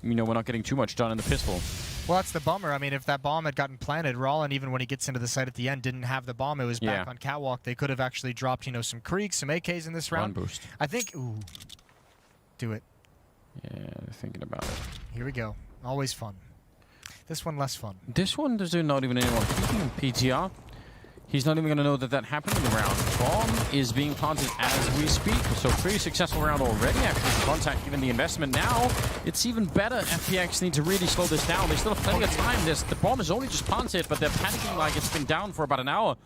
you know, we're not getting too much done in the pistol. Well, that's the bummer. I mean, if that bomb had gotten planted, Rollin, even when he gets into the site at the end, didn't have the bomb. It was back on Catwalk. They could have actually dropped, you know, some Kriegs, some AKs in this round. One boost. I think, ooh, do it. Yeah, they're thinking about it. Here we go. Always fun. This one less fun. This one, there's not even anyone peeking PTR. He's not even going to know that that happened in the round. Bomb is being planted as we speak. So pretty successful round already, actually, for c0ntact, given the investment. Now, it's even better. FPX need to really slow this down. They still have plenty of time. The bomb is only just planted, but they're panicking like it's been down for about an hour.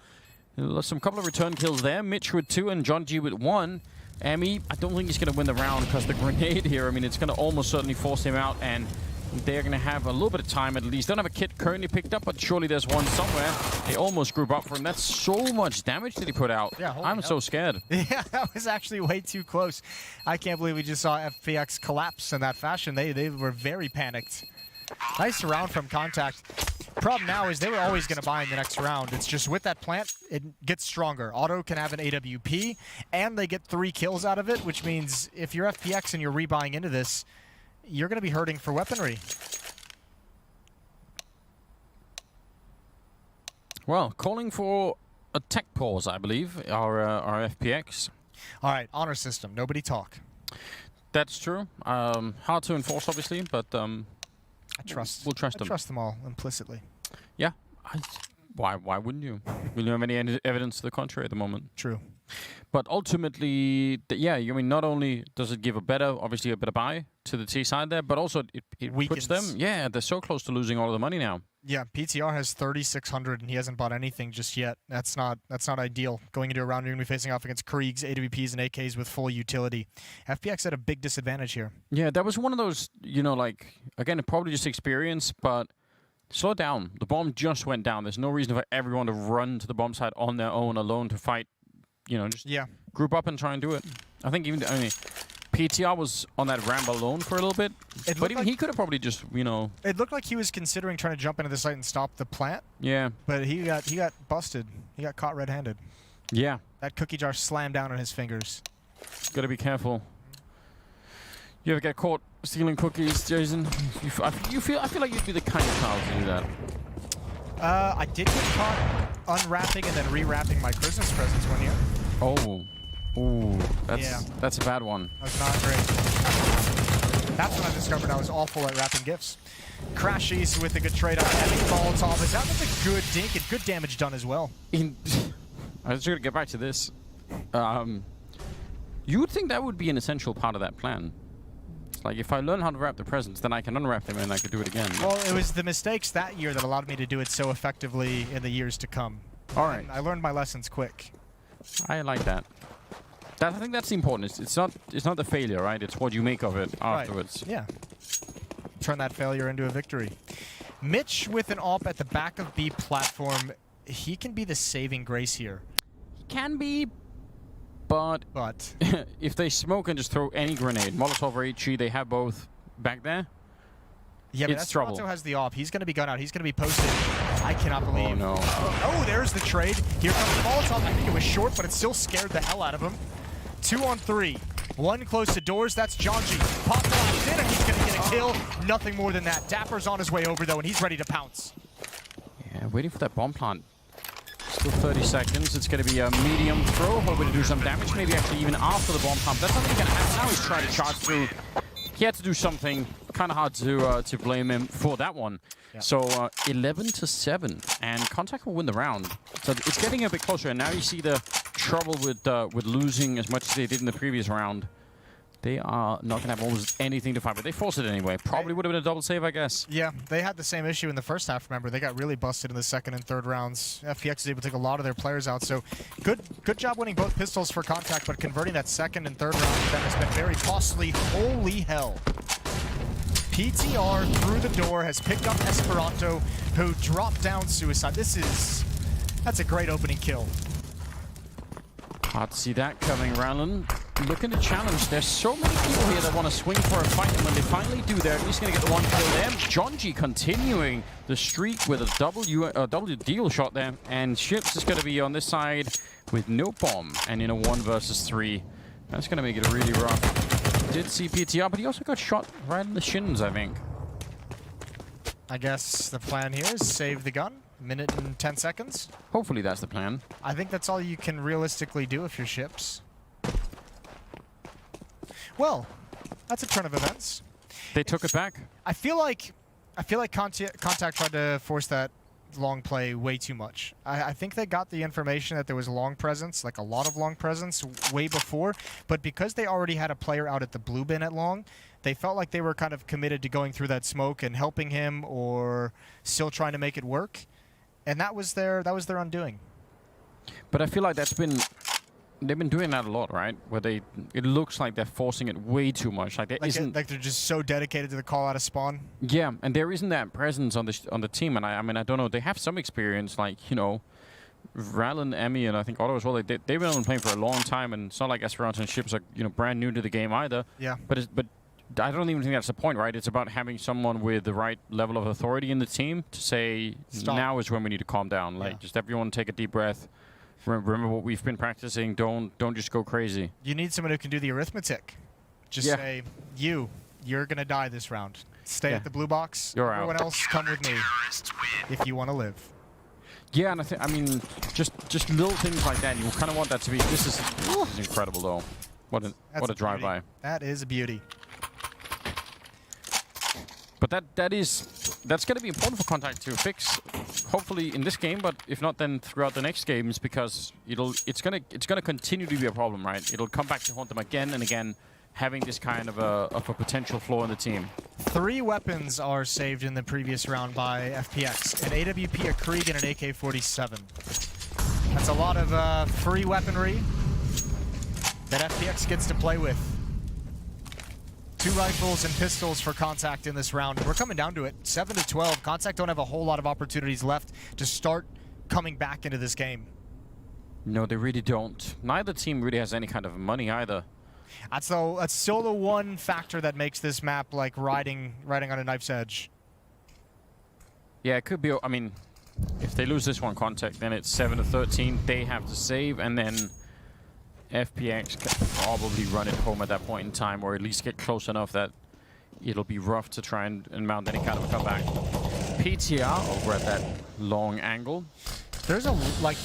Some couple of return kills there. Mitch with 2 and Jonji with 1. Emmy, I don't think he's going to win the round because the grenade here, I mean, it's going to almost certainly force him out, and they're going to have a little bit of time at least. Don't have a kit currently picked up, but surely there's one somewhere. They almost group up for him. That's so much damage that he put out. Yeah, I'm so scared. Yeah, that was actually way too close. I can't believe we just saw FPX collapse in that fashion. They were very panicked. Nice round from c0ntact. Problem now is they were always going to buy in the next round. It's just with that plant, it gets stronger. Otto can have an AWP, and they get 3 kills out of it, which means if you're FPX and you're rebuying into this, you're going to be hurting for weaponry. Well, calling for a tech pause, I believe, our FPX. All right, honor system. Nobody talk. That's true. Hard to enforce, obviously, but I trust. We'll trust them. I trust them all implicitly. Yeah. Why wouldn't you? We don't have any evidence to the contrary at the moment. True. But ultimately, yeah, I mean, not only does it give a better buy to the T side there, but also it puts them, yeah, they're so close to losing all of the money now. Yeah, PTR has 3,600 and he hasn't bought anything just yet. That's not ideal. Going into a round, you're going to be facing off against Kriegs, AWPs, and AKs with full utility. FPX had a big disadvantage here. Yeah, that was one of those, you know, like, again, probably just experience, but slow down. The bomb just went down. There's no reason for everyone to run to the bomb site on their own alone to fight. You know, just group up and try and do it. I think even, I mean, PTR was on that ramp alone for a little bit, but even like he could have probably just, you know... It looked like he was considering trying to jump into the site and stop the plant. Yeah. But he got busted. He got caught red-handed. Yeah. That cookie jar slammed down on his fingers. Gotta be careful. You ever get caught stealing cookies, Jason? I feel like you'd be the kind of child to do that. I did get caught unwrapping and then rewrapping my Christmas presents one year. Oh. Ooh, that's a bad one. That was not great. That's when I discovered I was awful at wrapping gifts. Crashies with a good trade on heavy Molotov. That was a good dink and good damage done as well. I was going to get back to this. You would think that would be an essential part of that plan. It's like, if I learn how to wrap the presents, then I can unwrap them and I could do it again. Well, it was the mistakes that year that allowed me to do it so effectively in the years to come. All right. And I learned my lessons quick. I like that. I think that's the important. It's not the failure, right? It's what you make of it afterwards. Right. Yeah. Turn that failure into a victory. Mitch with an AWP at the back of B platform. He can be the saving grace here. He can be, but if they smoke and just throw any grenade, Molotov or HE, they have both back there. Yeah, but it's trouble. Esperanto has the AWP. He's going to be gunned out. He's going to be posted. I cannot believe. Oh, no. Oh, there's the trade. Here comes the Molotov. I think it was short, but it still scared the hell out of him. 2 on 3. One close to doors. That's Jonji. Pop flash in, and he's going to get a kill. Nothing more than that. Dapper's on his way over, though, and he's ready to pounce. Yeah, waiting for that bomb plant. Still 30 seconds. It's going to be a medium throw. Hoping to do some damage, maybe actually even after the bomb pump. That's not really going to happen. Now he's trying to charge through. He had to do something. Kind of hard to blame him for that one. Yeah. So 11-7, and c0ntact will win the round. So it's getting a bit closer, and now you see the trouble with losing as much as they did in the previous round. They are not going to have almost anything to fight, but they forced it anyway. Probably would have been a double save, I guess. Yeah, they had the same issue in the first half, remember. They got really busted in the second and third rounds. FPX was able to take a lot of their players out, so good job winning both pistols for c0ntact, but converting that second and third round for them has been very costly. Holy hell. PTR through the door has picked up Esperanto, who dropped down Suicide. That's a great opening kill. Hard to see that coming, Rallen. Looking to challenge. There's so many people here that want to swing for a fight, and when they finally do, they're at least going to get the one kill there. Jonji continuing the streak with a double deal shot there, and Ships is going to be on this side with no bomb, and in a 1 versus 3. That's going to make it really rough. Did see PTR, but he also got shot right in the shins, I think. I guess the plan here is save the gun. Minute and 10 seconds. Hopefully that's the plan. I think that's all you can realistically do if you're Ships. Well, that's a turn of events. They took it back. I feel like c0ntact tried to force that long play way too much. I think they got the information that there was long presence, like a lot of long presence, way before. But because they already had a player out at the blue bin at long, they felt like they were kind of committed to going through that smoke and helping him, or still trying to make it work. And that was their undoing. But I feel like they've been doing that a lot, right? Where it looks like they're forcing it way too much. Like they're just so dedicated to the call out of spawn. Yeah, and there isn't that presence on the team. And I mean, I don't know. They have some experience, like, you know, Rallen, Emmy, and I think Otto as well. They've been on playing for a long time, and it's not like Esperanto and Ships are, you know, brand new to the game either. Yeah. But I don't even think that's the point, right? It's about having someone with the right level of authority in the team to say, stop. Now is when we need to calm down. Like, just everyone take a deep breath. Remember what we've been practicing. Don't just go crazy. You need someone who can do the arithmetic. Just say, you're gonna die this round. Stay at the blue box. You're Everyone out. else, come with me if you want to live. Yeah, and I mean, just little things like that. You kind of want that to be. This is incredible, though. What a drive-by. That is a beauty. But that's going to be important for c0ntact to fix, hopefully in this game, but if not, then throughout the next games, because it's gonna continue to be a problem, right? It'll come back to haunt them again and again, having this kind of a potential flaw in the team. 3 weapons are saved in the previous round by FPX: an AWP, a Krieg, and an AK-47. That's a lot of free weaponry that FPX gets to play with. 2 rifles and pistols for c0ntact in this round. We're coming down to it. 7-12. c0ntact don't have a whole lot of opportunities left to start coming back into this game. No, they really don't. Neither team really has any kind of money either. That's still the one factor that makes this map like riding on a knife's edge. Yeah, it could be. I mean, if they lose this one contact, then it's 7-13. They have to save, and then FPX can probably run it home at that point in time, or at least get close enough that it'll be rough to try and mount any kind of a comeback. PTR over at that long angle. There's a like.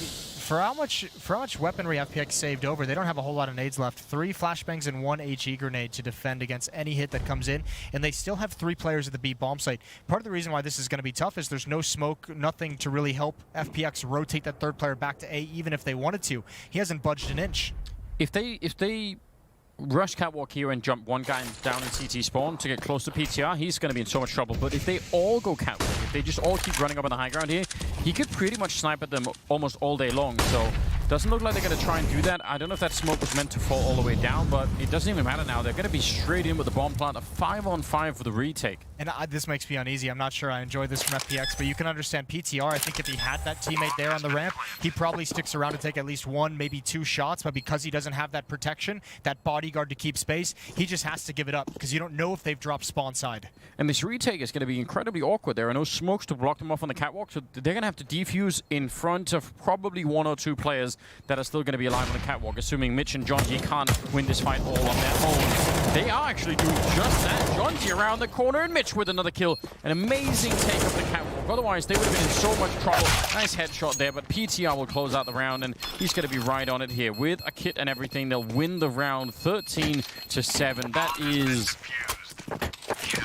For how much weaponry FPX saved over, they don't have a whole lot of nades left. 3 flashbangs and 1 HE grenade to defend against any hit that comes in, and they still have 3 players at the B bomb site. Part of the reason why this is going to be tough is there's no smoke, nothing to really help FPX rotate that 3rd player back to A, even if they wanted to. He hasn't budged an inch. If they rush catwalk here and jump one guy down in CT spawn to get close to PTR, he's going to be in so much trouble. But if they all go catwalk, if they just all keep running up on the high ground here, he could pretty much snipe at them almost all day long. So doesn't look like they're going to try and do that. I don't know if that smoke was meant to fall all the way down, but it doesn't even matter now. They're going to be straight in with the bomb plant. A 5-on-5 for the retake. And this makes me uneasy. I'm not sure I enjoy this from FPX, but you can understand PTR. I think if he had that teammate there on the ramp, he probably sticks around to take at least 1, maybe 2 shots, but because he doesn't have that protection, that bodyguard to keep space, he just has to give it up because you don't know if they've dropped spawn side. And this retake is going to be incredibly awkward. There are no smokes to block them off on the catwalk, so they're going to have to defuse in front of probably 1 or 2 players that are still going to be alive on the catwalk, assuming Mitch and John G can't win this fight all on their own. They are actually doing just that. John G around the corner, and Mitch with another kill. An amazing take of the catwalk. Otherwise, they would have been in so much trouble. Nice headshot there, but PTR will close out the round, and he's going to be right on it here. With a kit and everything, they'll win the round 13-7. That is...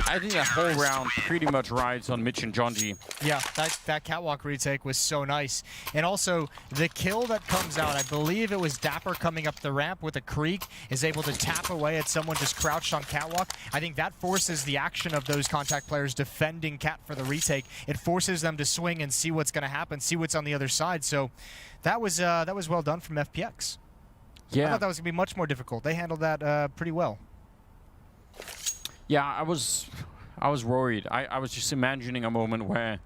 I think that whole round pretty much rides on Mitch and John G. Yeah, that catwalk retake was so nice. And also, the kill that comes out, I believe it was Dapper coming up the ramp with a creek, is able to tap away at someone just crouched on catwalk. I think that forces the action of those contact players defending cat for the retake. It forces them to swing and see what's going to happen, see what's on the other side. So that was well done from FPX. Yeah. I thought that was going to be much more difficult. They handled that pretty well. Yeah, I was worried. I was just imagining a moment where,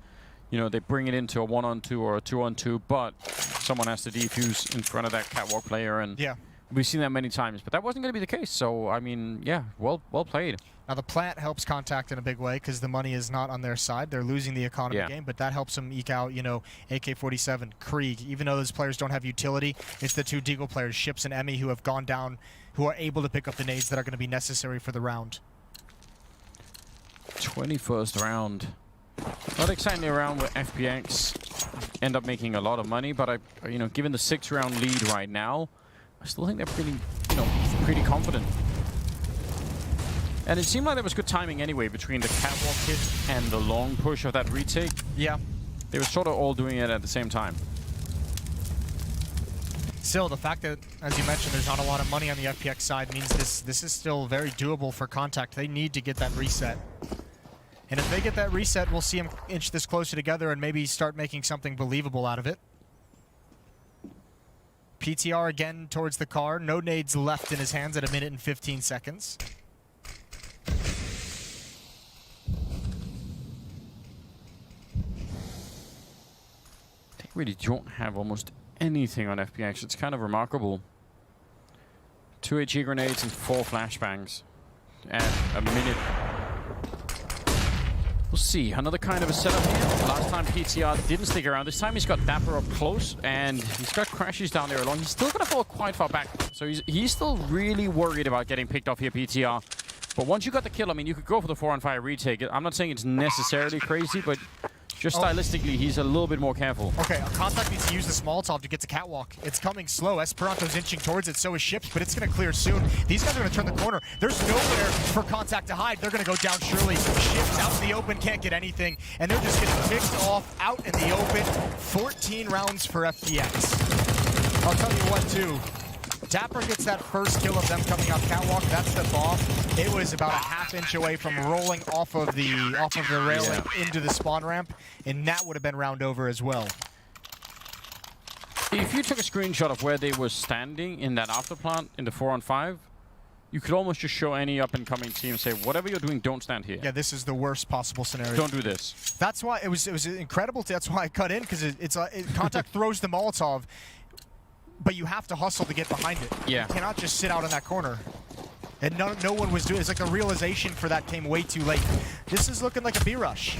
you know, they bring it into a 1-on-2 or a 2-on-2, but someone has to defuse in front of that catwalk player, and yeah, we've seen that many times. But that wasn't going to be the case. So I mean, yeah, well played. Now the plant helps Contact in a big way because the money is not on their side. They're losing the economy game, but that helps them eke out, you know, AK-47, Krieg. Even though those players don't have utility, it's the 2 Deagle players, Ships and Emmy, who have gone down, who are able to pick up the nades that are going to be necessary for the round. 21st round. Not exactly a round where FPX end up making a lot of money, but you know, given the 6-round lead right now, I still think they're pretty, you know, pretty confident. And it seemed like there was good timing anyway between the catwalk hit and the long push of that retake. Yeah. They were sort of all doing it at the same time. Still, the fact that, as you mentioned, there's not a lot of money on the FPX side means this is still very doable for Contact. They need to get that reset. And if they get that reset, we'll see them inch this closer together and maybe start making something believable out of it. PTR again towards the car. No nades left in his hands at 1 minute and 15 seconds. They really don't have almost anything on FPX. It's kind of remarkable. 2 HE grenades and 4 flashbangs. And a minute. We'll see. Another kind of a setup here. Last time PTR didn't stick around. This time he's got Dapper up close, and he's got Crashes down there along. He's still going to fall quite far back. So he's still really worried about getting picked off here, PTR. But once you got the kill, I mean, you could go for the 4-on-5 retake. I'm not saying it's necessarily crazy, but just stylistically, he's a little bit more careful. Okay, Contact needs to use the Molotov to get to catwalk. It's coming slow. Esperanto's inching towards it, so is Ships, but it's going to clear soon. These guys are going to turn the corner. There's nowhere for Contact to hide. They're going to go down surely. Ships out in the open, can't get anything, and they're just getting picked off out in the open. 14 rounds for FPX. I'll tell you what, too. Dapper gets that first kill of them coming off catwalk. That's the bomb. It was about a half-inch away from rolling off of the railing into the spawn ramp, and that would have been round over as well. If you took a screenshot of where they were standing in that afterplant in the 4-on-5, you could almost just show any up-and-coming team and say, whatever you're doing, don't stand here. Yeah, this is the worst possible scenario. Don't do this. That's why it was incredible. That's why I cut in, because Contact throws the Molotov, but you have to hustle to get behind it. Yeah. You cannot just sit out in that corner. And no one was doing it. It's like the realization for that came way too late. This is looking like a B rush.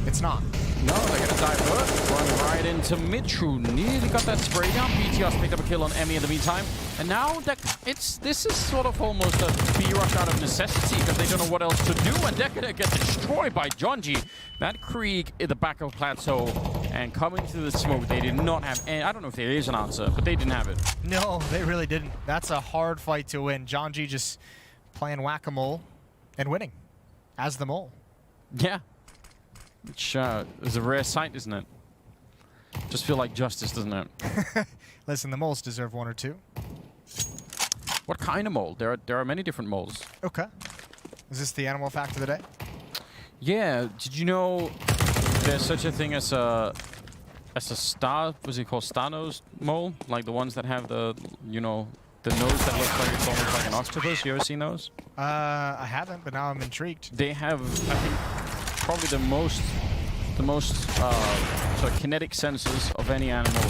It's not. No, they're going to divert. Run right into Mitch, who nearly got that spray down. BTR's picked up a kill on Emmy in the meantime. And now this is sort of almost a B rush out of necessity because they don't know what else to do. And they're going to get destroyed by Jonji. That Krieg in the back of Plateau and coming through the smoke, they did not have any. I don't know if there is an answer, but they didn't have it. No, they really didn't. That's a hard fight to win. Jonji just playing whack-a-mole and winning as the mole. Yeah. Which is a rare sight, isn't it? Just feel like justice, doesn't it? Listen, the moles deserve one or two. What kind of mole? There are many different moles. Okay. Is this the animal fact of the day? Yeah. Did you know there's such a thing as a star? What's it called? Star-nosed mole, like the ones that have the the nose that looks like it's almost like an octopus. You ever seen those? I haven't, but now I'm intrigued. They have, I think, probably the most sort of kinetic sensors of any animal.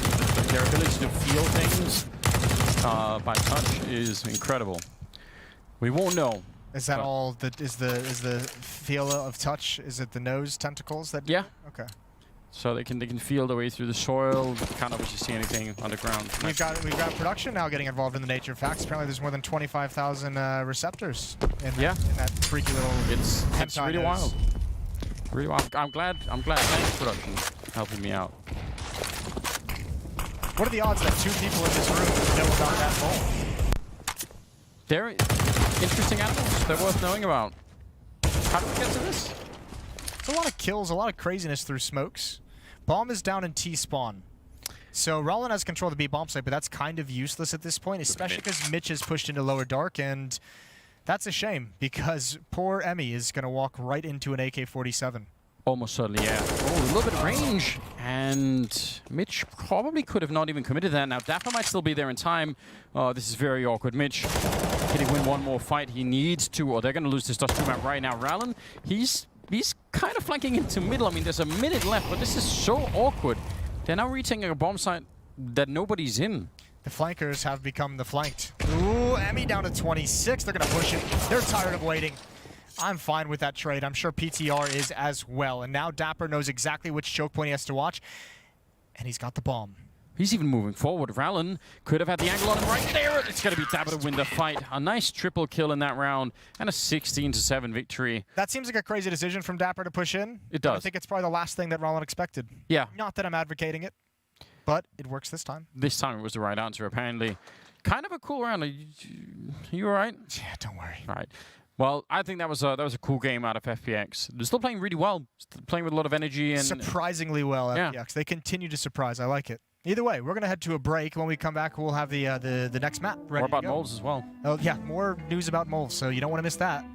Their ability to feel things by touch is incredible. We won't know. Is that all? Is the feel of touch? Is it the nose tentacles that? Yeah. Okay. So they can feel their way through the soil. Can't obviously see anything underground. We've got production now getting involved in the nature of facts. Apparently, there's more than 25,000 receptors in that freaky little. It's really nose. wild. Really wild. I'm glad. Thanks, production, helping me out. What are the odds that two people in this room know about that mole? They're interesting animals. They're worth knowing about. How did we get to this? It's a lot of kills, a lot of craziness through smokes. Bomb is down in T-spawn. So Rollin has control of the B bomb site, but that's kind of useless at this point, especially because Mitch is pushed into lower dark, and that's a shame because poor Emmy is going to walk right into an AK-47. Almost certainly, yeah. Oh, a little bit of range. And Mitch probably could have not even committed that. Now, Dapper might still be there in time. Oh, this is very awkward. Mitch, can he win one more fight? He needs to, or they're going to lose this Dust 2 map right now. Rallen, he's kind of flanking into middle. I mean, there's a minute left, but this is so awkward. They're now retaking a bomb site that nobody's in. The flankers have become the flanked. Ooh, Emmy down to 26. They're going to push it. They're tired of waiting. I'm fine with that trade. I'm sure PTR is as well. And now Dapper knows exactly which choke point he has to watch. And he's got the bomb. He's even moving forward. Rallen could have had the angle on him right there. It's going to be Dapper to win the fight. A nice triple kill in that round and a 16-7 victory. That seems like a crazy decision from Dapper to push in. It does. I think it's probably the last thing that Rollin expected. Yeah. Not that I'm advocating it, but it works this time. This time it was the right answer, apparently. Kind of a cool round. Are you all right? Yeah, don't worry. All right. Well, I think that was a cool game out of FPX. They're still playing really well. Still playing with a lot of energy. And surprisingly well, yeah. FPX. They continue to surprise. I like it. Either way, we're going to head to a break. When we come back, we'll have the next map ready More about to go. moles as well. Oh, yeah, more news about moles, so you don't want to miss that.